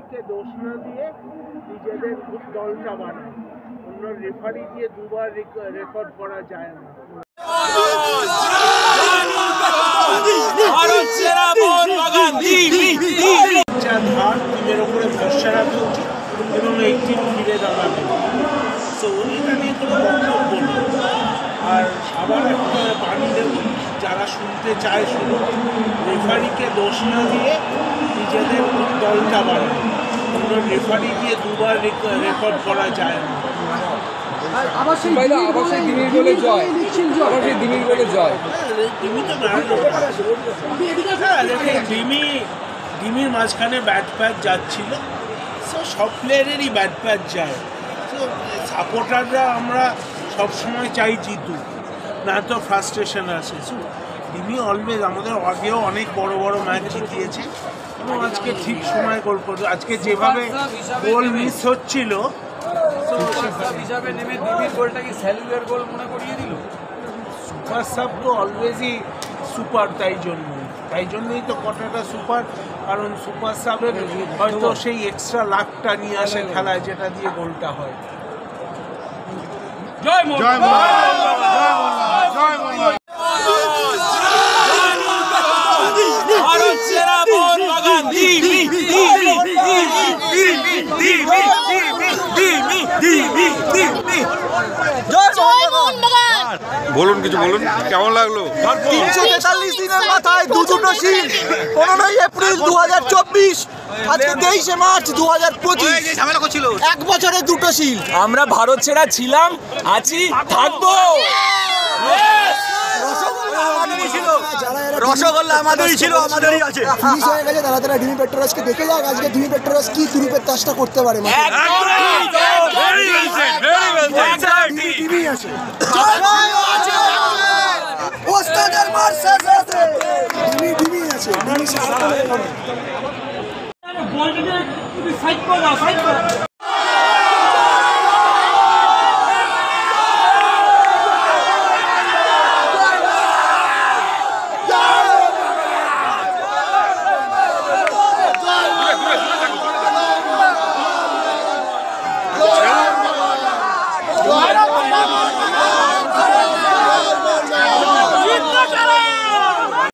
রেফারিকে দোষ না দিয়ে নিজেদের দলটা বানায়। অন্য রেফারি দিয়ে দুবার রেকর্ড করা যায় না। ধার টিমের ওপরে ভরসা রাখা উচিত এবং এই টিম ফিরে দাঁড়াবে। তো এটা নিয়ে কোনো বক্তব্য নেই। আর আবার একটা বাণী দেব, যারা শুনতে চায় শুনুন, রেফারিকে দোষ না দিয়ে নিজেদের দলটা বানায়। অন্য রেফারি দিয়ে দুবার রেকর্ড করা যায় না। ডিমির মাঝখানে ব্যাট প্যাচ যাচ্ছিল, সব প্লেয়ারেরই ব্যাট প্যাচ যায়। তো সাপোর্টাররা আমরা সবসময় চাই জিতুক, না তো ফ্রাস্ট্রেশন আসে। ডিমি অলওয়েজ আমাদের আগেও অনেক বড় বড় ম্যাচ জিতিয়েছে এবং আজকে ঠিক সময় গোল করবে। আজকে যেভাবে গোল মিস হচ্ছিল, সুপার সাব তো অলওয়েজই সুপার, তাই জন্যই তো কটাটা সুপার। কারণ সুপার সাবের হয়তো সেই এক্সট্রা লাখটা নিয়ে আসে খেলায়, যেটা দিয়ে গোলটা হয়। জয় বলুন, কিছু বলুন, কেমন লাগলো? 343 দিনের মাথায় দুটো শিল্ড। 15 এপ্রিল 2024, আজকে 23 মার্চ 2025, এক বছরে দুটো শিল্ড। আমরা ভারত সেরা ছিলাম, আছি, থাকবো। রসগোল্লা আমাদেরই ছিল, আমাদেরই আছে। ফিনিশ হয়ে গেছে, তারা ডিমি পেট্রোরাসকে দেখে যাক আজকে ডিমি পেট্রোরাস কি গ্রুপের তাসটা করতে পারে। ডিমি আছে, ওস্তাদের মার শেষ আছে, ডিমি আছে, ডিমি সারা